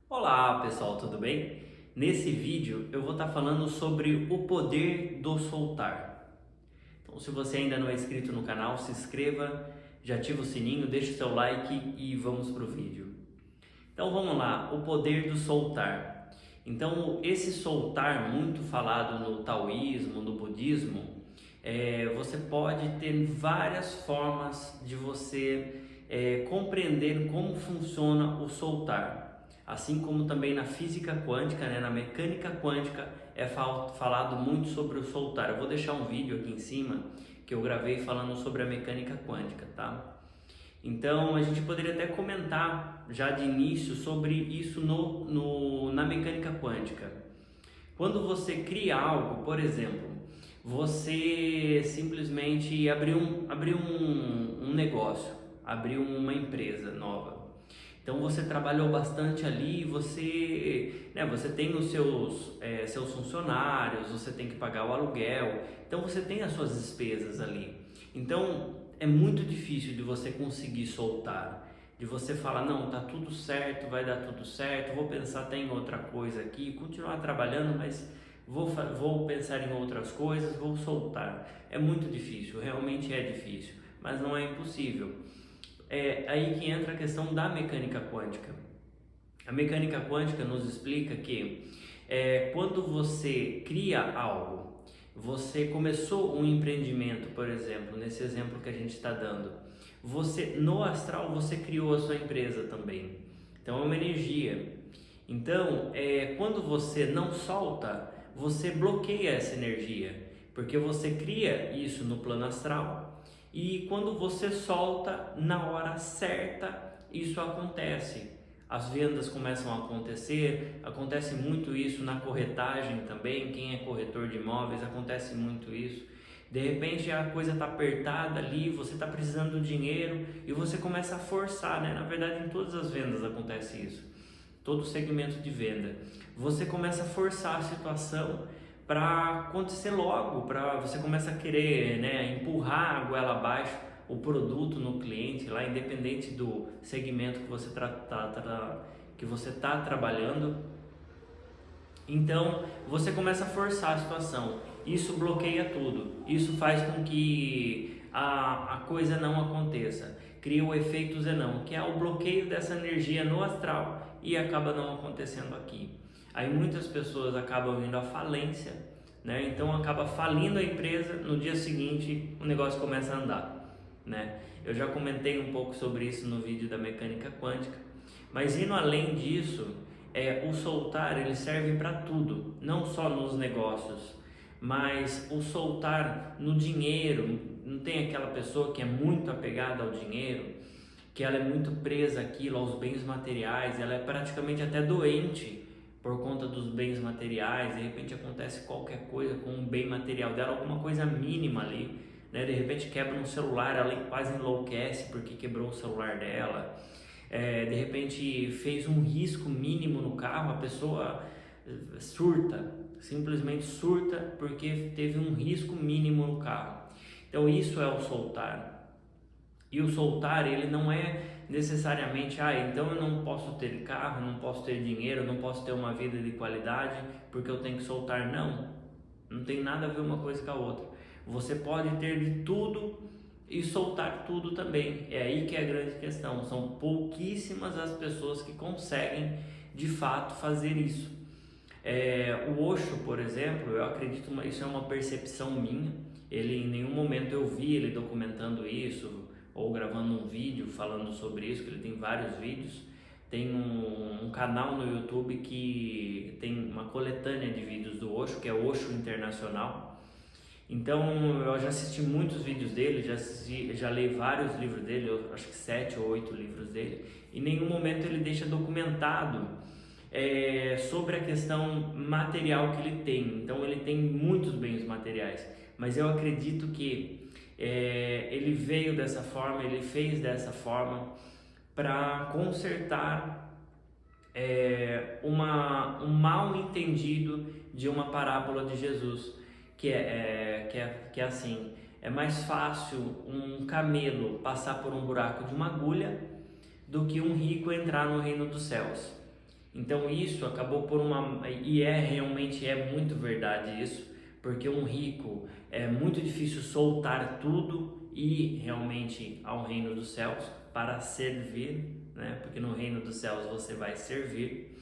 Olá pessoal, tudo bem? Nesse vídeo eu vou estar falando sobre o poder do soltar. Então, se você ainda não é inscrito no canal, se inscreva, já ativa o sininho, deixa o seu like e vamos para o vídeo. Então vamos lá, o poder do soltar. Então esse soltar muito falado no taoísmo, no budismo, você pode ter várias formas de você compreender como funciona o soltar. Assim como também na física quântica, na mecânica quântica, é falado muito sobre o soltar. Eu vou deixar um vídeo aqui em cima que eu gravei falando sobre a mecânica quântica, tá? Então a gente poderia até comentar já de início sobre isso na mecânica quântica. Quando você cria algo, por exemplo, você simplesmente abriu um negócio, abriu uma empresa nova. Então você trabalhou bastante ali, você tem os seus funcionários, você tem que pagar o aluguel, então você tem as suas despesas ali. Então é muito difícil de você conseguir soltar, de você falar, não, tá tudo certo, vai dar tudo certo, vou pensar até em outra coisa aqui, continuar trabalhando, mas vou pensar em outras coisas, vou soltar. É muito difícil, realmente é difícil, mas não é impossível. É aí que entra a questão da mecânica quântica. A mecânica quântica nos explica que quando você cria algo, você começou um empreendimento, por exemplo, nesse exemplo que a gente está dando, você no astral você criou a sua empresa também. Então é uma energia. Então, quando você não solta, você bloqueia essa energia, porque você cria isso no plano astral e quando você solta na hora certa, isso acontece. As vendas começam a acontecer, acontece muito isso na corretagem também. Quem é corretor de imóveis, acontece muito isso. De repente a coisa está apertada ali, você está precisando do dinheiro e você começa a forçar, né? Na verdade, em todas as vendas acontece isso, todo segmento de venda. Você começa a forçar a situação para acontecer logo, para você começa a querer, né, empurrar a goela abaixo o produto no cliente, lá independente do segmento que você está trabalhando. Então você começa a forçar a situação. Isso bloqueia tudo. Isso faz com que a coisa não aconteça. Cria o efeito Zenão, que é o bloqueio dessa energia no astral e acaba não acontecendo aqui. Aí muitas pessoas acabam indo à falência, né? Então acaba falindo a empresa, no dia seguinte o negócio começa a andar, né? Eu já comentei um pouco sobre isso no vídeo da mecânica quântica, mas indo além disso, o soltar ele serve para tudo, não só nos negócios, mas o soltar no dinheiro. Não tem aquela pessoa que é muito apegada ao dinheiro, que ela é muito presa àquilo, aos bens materiais, ela é praticamente até doente por conta dos bens materiais. De repente acontece qualquer coisa com um bem material dela, alguma coisa mínima ali, né? De repente quebra um celular, ela quase enlouquece porque quebrou o celular dela. De repente fez um risco mínimo no carro, a pessoa surta, simplesmente surta porque teve um risco mínimo no carro. Então isso é o soltar. E o soltar, ele não é necessariamente, então eu não posso ter carro, não posso ter dinheiro, não posso ter uma vida de qualidade porque eu tenho que soltar. Não, não tem nada a ver uma coisa com a outra. Você pode ter de tudo e soltar tudo também. É aí que é a grande questão. São pouquíssimas as pessoas que conseguem de fato fazer isso. O Osho, por exemplo, eu acredito, isso é uma percepção minha. Ele, em nenhum momento eu vi ele documentando isso ou gravando um vídeo falando sobre isso, que ele tem vários vídeos. Tem um canal no YouTube que tem uma coletânea de vídeos do Osho, que é Osho Internacional. Então eu já assisti muitos vídeos dele, já li vários livros dele, eu acho que 7 ou 8 livros dele. Em nenhum momento ele deixa documentado sobre a questão material que ele tem. Então ele tem muitos bens materiais, mas eu acredito que ele veio dessa forma, ele fez dessa forma para consertar um mal entendido de uma parábola de Jesus, que é assim: é mais fácil um camelo passar por um buraco de uma agulha do que um rico entrar no reino dos céus. Então isso acabou por e realmente é muito verdade isso, porque um rico é muito difícil soltar tudo e realmente ao reino dos céus para servir, né? Porque no reino dos céus você vai servir.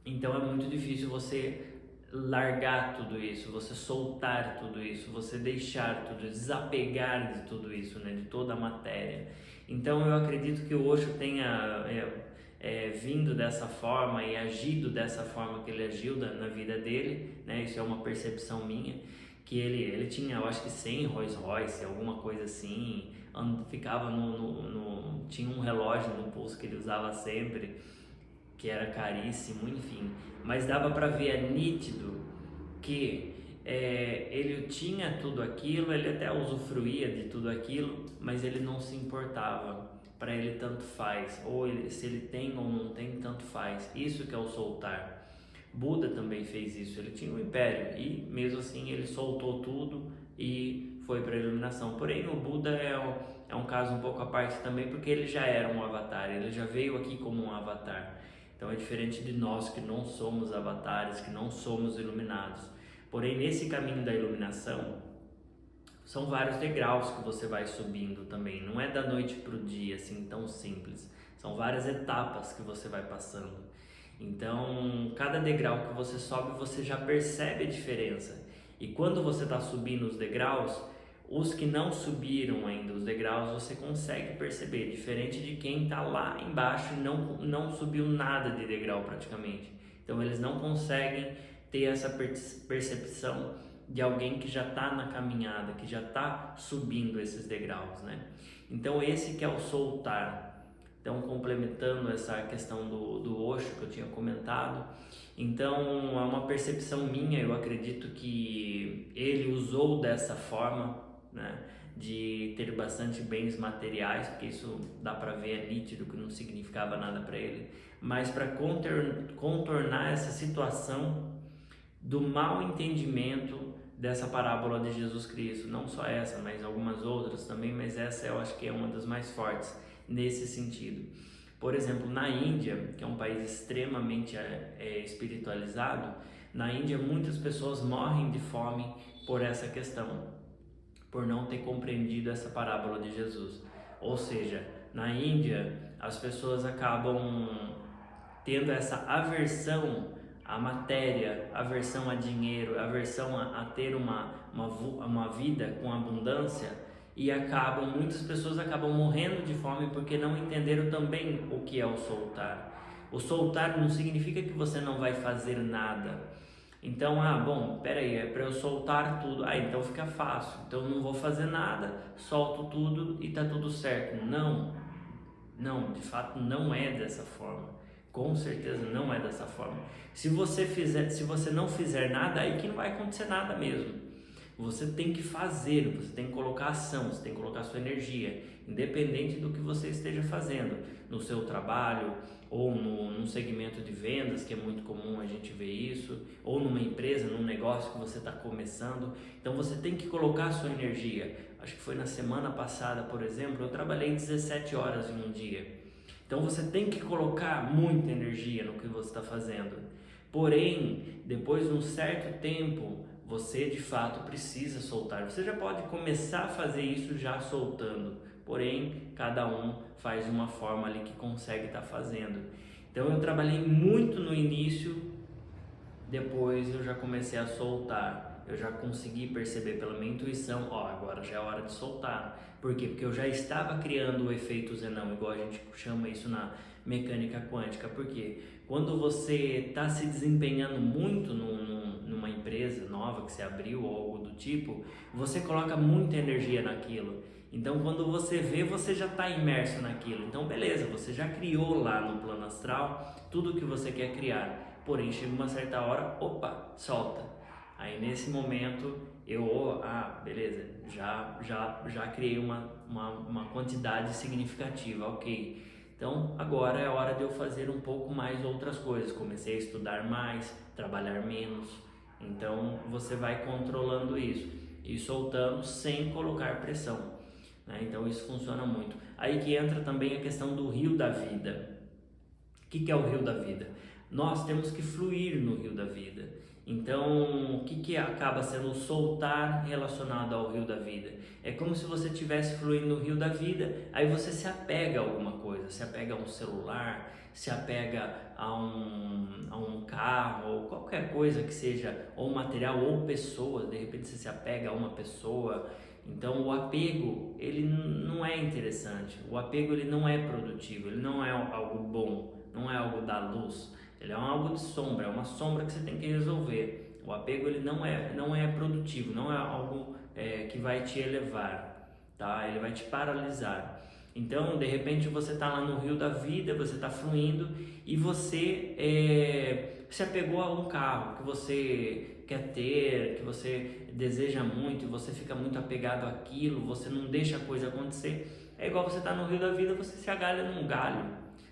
Então é muito difícil você largar tudo isso, você soltar tudo isso, você deixar tudo, desapegar de tudo isso, né? De toda a matéria. Então eu acredito que o Osho tenha vindo dessa forma e agido dessa forma que ele agiu na vida dele, né? Isso é uma percepção minha, que ele tinha, eu acho que 100 Rolls Royce, alguma coisa assim, ficava tinha um relógio no pulso que ele usava sempre, que era caríssimo, enfim, mas dava para ver, é nítido que ele tinha tudo aquilo, ele até usufruía de tudo aquilo, mas ele não se importava. Para ele tanto faz, ou se ele tem ou não tem, tanto faz. Isso que é o soltar. Buda também fez isso, ele tinha um império e mesmo assim ele soltou tudo e foi para a iluminação. Porém o Buda é um caso um pouco à parte também, porque ele já era um avatar, ele já veio aqui como um avatar. Então é diferente de nós que não somos avatares, que não somos iluminados. Porém nesse caminho da iluminação são vários degraus que você vai subindo também, não é da noite para o dia assim tão simples, são várias etapas que você vai passando. Então, cada degrau que você sobe, você já percebe a diferença. E quando você está subindo os degraus, os que não subiram ainda os degraus, você consegue perceber, diferente de quem está lá embaixo e não subiu nada de degrau praticamente. Então, eles não conseguem ter essa percepção de alguém que já está na caminhada, que já está subindo esses degraus, né? Então esse que é o soltar. Então complementando essa questão do Osho que eu tinha comentado, então é uma percepção minha, eu acredito que ele usou dessa forma, né? De ter bastante bens materiais, porque isso dá para ver, é nítido que não significava nada para ele, mas para contornar essa situação do mau entendimento dessa parábola de Jesus Cristo, não só essa, mas algumas outras também, mas essa eu acho que é uma das mais fortes nesse sentido. Por exemplo, na Índia, que é um país extremamente espiritualizado, na Índia muitas pessoas morrem de fome por essa questão, por não ter compreendido essa parábola de Jesus. Ou seja, na Índia as pessoas acabam tendo essa aversão à matéria, aversão a dinheiro, aversão a ter uma vida com abundância, e muitas pessoas acabam morrendo de fome porque não entenderam também o que é o soltar. O soltar não significa que você não vai fazer nada. Então, bom, peraí, é para eu soltar tudo. Então fica fácil. Então eu não vou fazer nada, solto tudo e tá tudo certo. Não, de fato não é dessa forma. Com certeza não é dessa forma. Se você não fizer nada, aí que não vai acontecer nada mesmo. Você tem que fazer, você tem que colocar ação, você tem que colocar sua energia, independente do que você esteja fazendo, no seu trabalho, ou num segmento de vendas, que é muito comum a gente ver isso, ou numa empresa, num negócio que você está começando. Então você tem que colocar sua energia. Acho que foi na semana passada, por exemplo, eu trabalhei 17 horas em um dia. Então você tem que colocar muita energia no que você está fazendo. Porém, depois de um certo tempo, você de fato precisa soltar. Você já pode começar a fazer isso já soltando. Porém, cada um faz de uma forma ali que consegue estar fazendo. Então eu trabalhei muito no início, depois eu já comecei a soltar. Eu já consegui perceber pela minha intuição, agora já é hora de soltar. Por quê? Porque eu já estava criando o efeito Zenão, igual a gente chama isso na mecânica quântica. Por quê? Quando você está se desempenhando muito numa empresa nova que você abriu ou algo do tipo, você coloca muita energia naquilo. Então quando você vê, você já está imerso naquilo. Então beleza, você já criou lá no plano astral tudo o que você quer criar. Porém, chega uma certa hora, solta. Aí nesse momento eu, beleza, já criei uma quantidade significativa, ok. Então agora é hora de eu fazer um pouco mais outras coisas. Comecei a estudar mais, trabalhar menos. Então você vai controlando isso e soltando sem colocar pressão, né? Então isso funciona muito. Aí que entra também a questão do rio da vida. O que é o rio da vida? Nós temos que fluir no rio da vida. Então, o que acaba sendo o soltar relacionado ao rio da vida? É como se você estivesse fluindo no rio da vida, aí você se apega a alguma coisa, se apega a um celular, se apega a um carro, ou qualquer coisa que seja, ou material, ou pessoa, de repente você se apega a uma pessoa. Então o apego, ele não é interessante, o apego ele não é produtivo, ele não é algo bom, não é algo da luz. Ele é algo de sombra, é uma sombra que você tem que resolver. O apego ele não é produtivo, não é algo que vai te elevar, tá? Ele vai te paralisar. Então, de repente, você está lá no rio da vida, você está fluindo e você se apegou a um carro que você quer ter, que você deseja muito e você fica muito apegado àquilo, você não deixa a coisa acontecer. É igual você está no rio da vida, você se agarra num galho,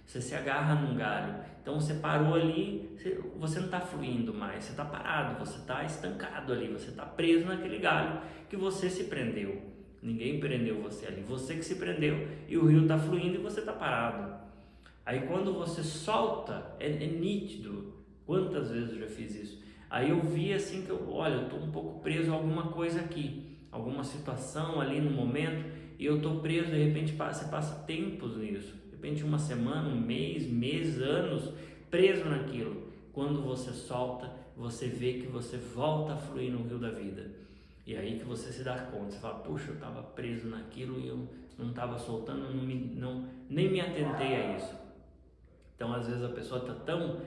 você se agarra num galho. Então você parou ali, você não está fluindo mais, você está parado, você está estancado ali, você está preso naquele galho que você se prendeu. Ninguém prendeu você ali, você que se prendeu e o rio está fluindo e você está parado. Aí quando você solta, é nítido. Quantas vezes eu já fiz isso? Aí eu vi assim que eu estou um pouco preso a alguma coisa aqui, alguma situação ali no momento e eu estou preso, de repente você passa tempos nisso. De repente uma semana, um mês, meses, anos preso naquilo. Quando você solta, você vê que você volta a fluir no rio da vida. E aí que você se dá conta, você fala, puxa, eu estava preso naquilo e eu não estava soltando, nem me atentei a isso. Então às vezes a pessoa está tão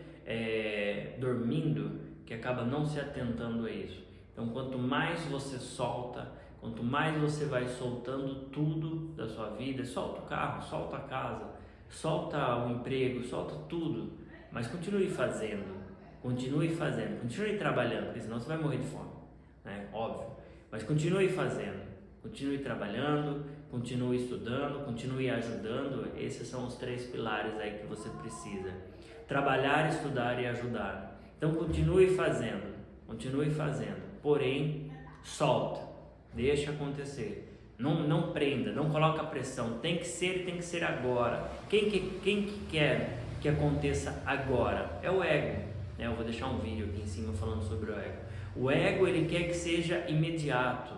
dormindo que acaba não se atentando a isso. Então quanto mais você solta, quanto mais você vai soltando tudo da sua vida, solta o carro, solta a casa, solta o emprego, solta tudo, mas continue fazendo, continue trabalhando, porque senão você vai morrer de fome, né? Óbvio, mas continue fazendo, continue trabalhando, continue estudando, continue ajudando. Esses são os 3 pilares aí que você precisa: trabalhar, estudar e ajudar. Então continue fazendo, porém solta, deixa acontecer. Não prenda, não coloca pressão, tem que ser agora. Quem que quer que aconteça agora? É o ego, né? Eu vou deixar um vídeo aqui em cima falando sobre o ego. O ego ele quer que seja imediato,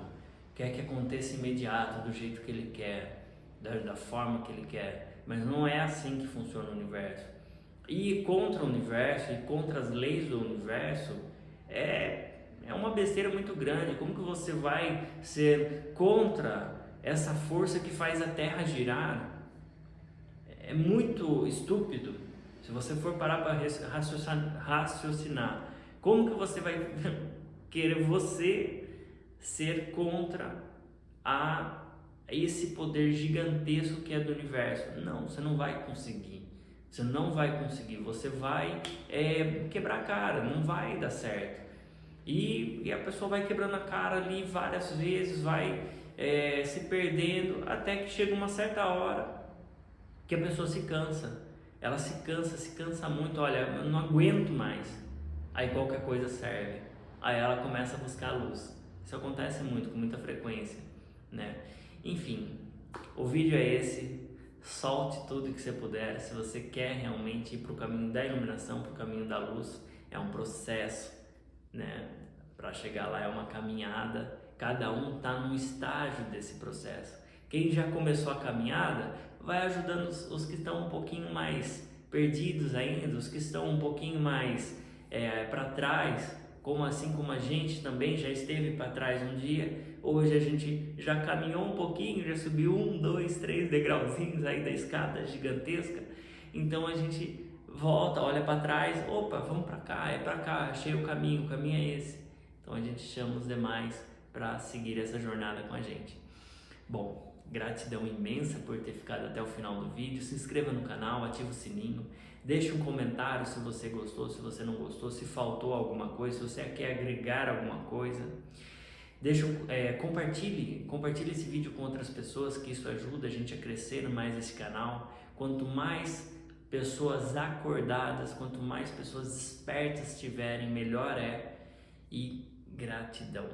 quer que aconteça imediato, do jeito que ele quer, da forma que ele quer, mas não é assim que funciona o universo. E contra o universo e contra as leis do universo é uma besteira muito grande. Como que você vai ser contra essa força que faz a Terra girar? É muito estúpido. Se você for parar para raciocinar, como que você vai querer você ser contra esse poder gigantesco que é do universo? Não, você não vai conseguir. Você não vai conseguir. Você vai quebrar a cara, não vai dar certo. E a pessoa vai quebrando a cara ali várias vezes, vai se perdendo, até que chega uma certa hora que a pessoa se cansa. Ela se cansa muito. Olha, eu não aguento mais. Aí qualquer coisa serve. Aí ela começa a buscar a luz. Isso acontece muito, com muita frequência, né? Enfim, o vídeo é esse. Solte tudo que você puder. Se você quer realmente ir para o caminho da iluminação, para o caminho da luz, é um processo, né? Para chegar lá é uma caminhada. Cada um está num estágio desse processo. Quem já começou a caminhada vai ajudando os que estão um pouquinho mais perdidos ainda, os que estão um pouquinho mais para trás, assim como a gente também já esteve para trás um dia. Hoje a gente já caminhou um pouquinho, já subiu 1, 2, 3 degrauzinhos aí da escada gigantesca. Então a gente volta, olha para trás, opa, vamos para cá, achei o caminho é esse. Então a gente chama os demais para seguir essa jornada com a gente. Bom, gratidão imensa por ter ficado até o final do vídeo. Se inscreva no canal, ative o sininho, deixe um comentário se você gostou, se você não gostou, se faltou alguma coisa, se você quer agregar alguma coisa. Compartilhe esse vídeo com outras pessoas, que isso ajuda a gente a crescer mais esse canal. Quanto mais pessoas acordadas, quanto mais pessoas espertas tiverem, melhor é. E gratidão.